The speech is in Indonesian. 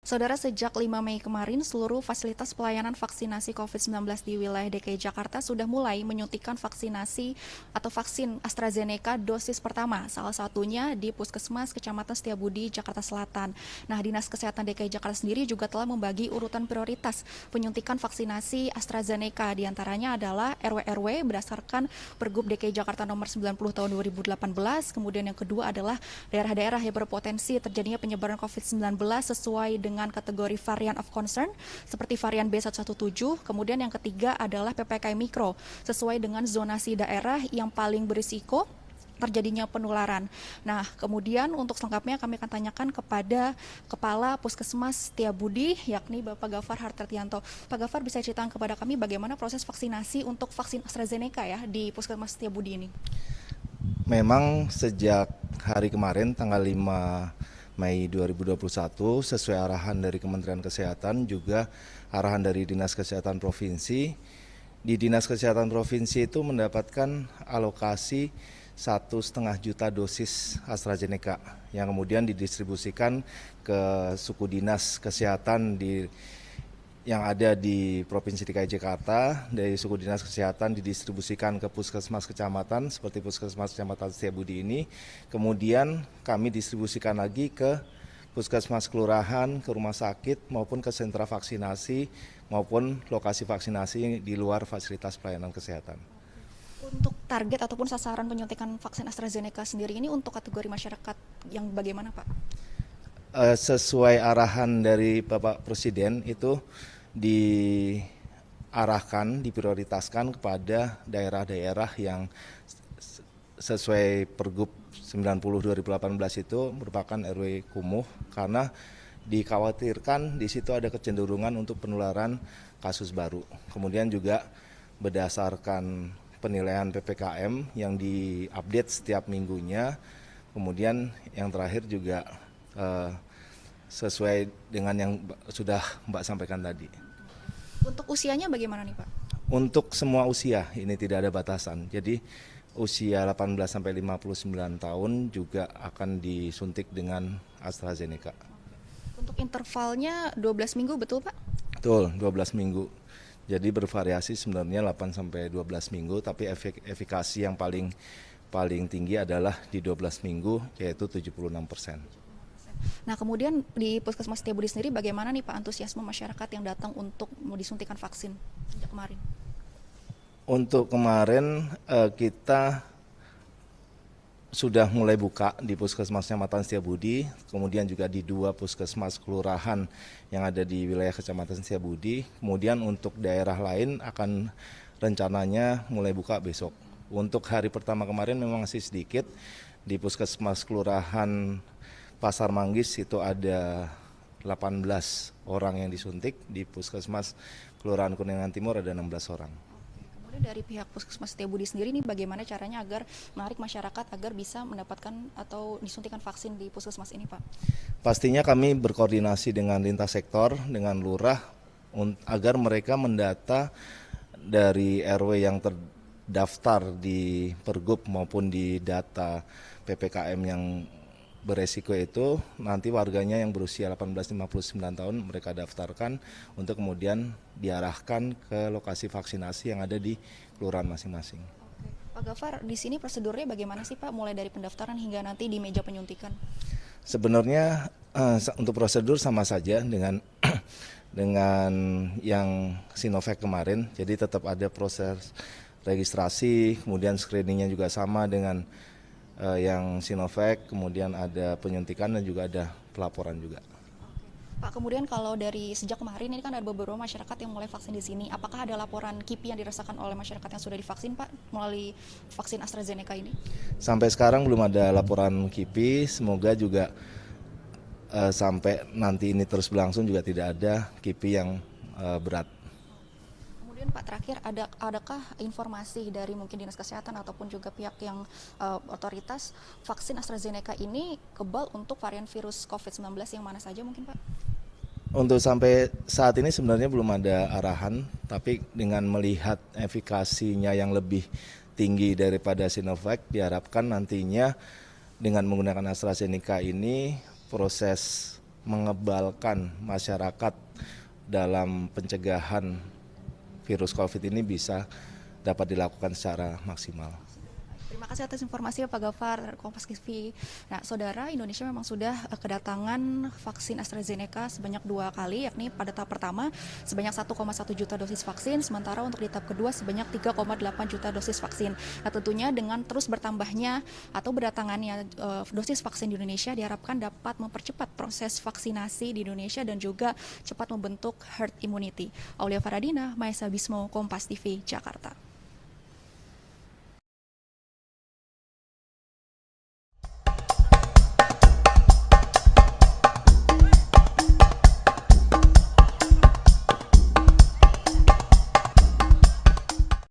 Saudara, sejak 5 Mei kemarin, seluruh fasilitas pelayanan vaksinasi COVID-19 di wilayah DKI Jakarta sudah mulai menyuntikkan vaksinasi atau vaksin AstraZeneca dosis pertama, salah satunya di Puskesmas Kecamatan Setiabudi, Jakarta Selatan. Nah, Dinas Kesehatan DKI Jakarta sendiri juga telah membagi urutan prioritas penyuntikan vaksinasi AstraZeneca. Di antaranya adalah RW-RW berdasarkan Pergub DKI Jakarta nomor 90 tahun 2018, kemudian yang kedua adalah daerah-daerah yang berpotensi terjadinya penyebaran COVID-19 sesuai dengan kategori varian of concern seperti varian B117. Kemudian yang ketiga adalah PPKM Mikro sesuai dengan zonasi daerah yang paling berisiko terjadinya penularan. Nah, kemudian untuk selengkapnya kami akan tanyakan kepada Kepala Puskesmas Setiabudi, yakni Bapak Gafar Hartartianto. Pak Gafar, bisa ceritakan kepada kami bagaimana proses vaksinasi untuk vaksin AstraZeneca ya di Puskesmas Setiabudi ini? Memang sejak hari kemarin tanggal 5 Mei 2021 sesuai arahan dari Kementerian Kesehatan juga arahan dari Dinas Kesehatan Provinsi. Di Dinas Kesehatan Provinsi itu mendapatkan alokasi 1,5 juta dosis AstraZeneca yang kemudian didistribusikan ke suku dinas kesehatan yang ada di Provinsi DKI Jakarta. Dari suku dinas kesehatan didistribusikan ke puskesmas kecamatan seperti puskesmas kecamatan Setiabudi ini. Kemudian kami distribusikan lagi ke puskesmas kelurahan, ke rumah sakit maupun ke sentra vaksinasi maupun lokasi vaksinasi di luar fasilitas pelayanan kesehatan. Untuk target ataupun sasaran penyuntikan vaksin AstraZeneca sendiri ini untuk kategori masyarakat yang bagaimana, Pak? Sesuai arahan dari Bapak Presiden itu diarahkan, diprioritaskan kepada daerah-daerah yang sesuai Pergub 90/2018 itu merupakan RW kumuh karena dikhawatirkan di situ ada kecenderungan untuk penularan kasus baru. Kemudian juga berdasarkan penilaian PPKM yang diupdate setiap minggunya. Kemudian yang terakhir juga sesuai dengan yang sudah Mbak sampaikan tadi. Untuk usianya bagaimana nih, Pak? Untuk semua usia ini tidak ada batasan. Jadi usia 18 sampai 59 tahun juga akan disuntik dengan AstraZeneca. Untuk intervalnya 12 minggu, betul, Pak? Betul, 12 minggu. Jadi bervariasi sebenarnya 8 sampai 12 minggu, tapi efikasi yang paling tinggi adalah di 12 minggu, yaitu 76%. Nah, kemudian di Puskesmas Setiabudi sendiri bagaimana nih Pak antusiasme masyarakat yang datang untuk mau disuntikan vaksin sejak kemarin? Untuk kemarin kita sudah mulai buka di Puskesmas Kecamatan Setiabudi, kemudian juga di 2 puskesmas kelurahan yang ada di wilayah Kecamatan Setiabudi. Kemudian untuk daerah lain akan rencananya mulai buka besok. Untuk hari pertama kemarin memang masih sedikit, di Puskesmas Kelurahan Pasar Manggis itu ada 18 orang yang disuntik, di Puskesmas Kelurahan Kuningan Timur ada 16 orang. Kemudian dari pihak Puskesmas Setiabudi sendiri nih bagaimana caranya agar menarik masyarakat agar bisa mendapatkan atau disuntikan vaksin di puskesmas ini, Pak? Pastinya kami berkoordinasi dengan lintas sektor, dengan lurah agar mereka mendata dari RW yang terdaftar di Pergub maupun di data PPKM yang beresiko itu, nanti warganya yang berusia 18-59 tahun mereka daftarkan untuk kemudian diarahkan ke lokasi vaksinasi yang ada di kelurahan masing-masing. Pak Gafar, di sini prosedurnya bagaimana sih Pak, mulai dari pendaftaran hingga nanti di meja penyuntikan? Sebenarnya untuk prosedur sama saja dengan dengan yang Sinovac kemarin, jadi tetap ada proses registrasi, kemudian screeningnya juga sama dengan yang Sinovac, kemudian ada penyuntikan dan juga ada pelaporan juga. Pak, kemudian kalau dari sejak kemarin ini kan ada beberapa masyarakat yang mulai vaksin di sini. Apakah ada laporan KIPI yang dirasakan oleh masyarakat yang sudah divaksin, Pak, melalui vaksin AstraZeneca ini? Sampai sekarang belum ada laporan KIPI, semoga juga sampai nanti ini terus berlangsung juga tidak ada KIPI yang berat. Kemudian Pak, terakhir adakah informasi dari mungkin Dinas Kesehatan ataupun juga pihak yang otoritas vaksin AstraZeneca ini kebal untuk varian virus COVID-19 yang mana saja mungkin, Pak? Untuk sampai saat ini sebenarnya belum ada arahan, tapi dengan melihat efikasinya yang lebih tinggi daripada Sinovac, diharapkan nantinya dengan menggunakan AstraZeneca ini proses mengebalkan masyarakat dalam pencegahan virus COVID ini bisa dapat dilakukan secara maksimal. Terima kasih atas informasinya Pak Gafar, Kompas TV. Nah, Saudara, Indonesia memang sudah kedatangan vaksin AstraZeneca sebanyak 2 kali, yakni pada tahap pertama sebanyak 1,1 juta dosis vaksin, sementara untuk di tahap kedua sebanyak 3,8 juta dosis vaksin. Nah, tentunya dengan terus bertambahnya atau berdatangannya dosis vaksin di Indonesia diharapkan dapat mempercepat proses vaksinasi di Indonesia dan juga cepat membentuk herd immunity. Aulia Faradina, Maesa Bismo, Kompas TV, Jakarta.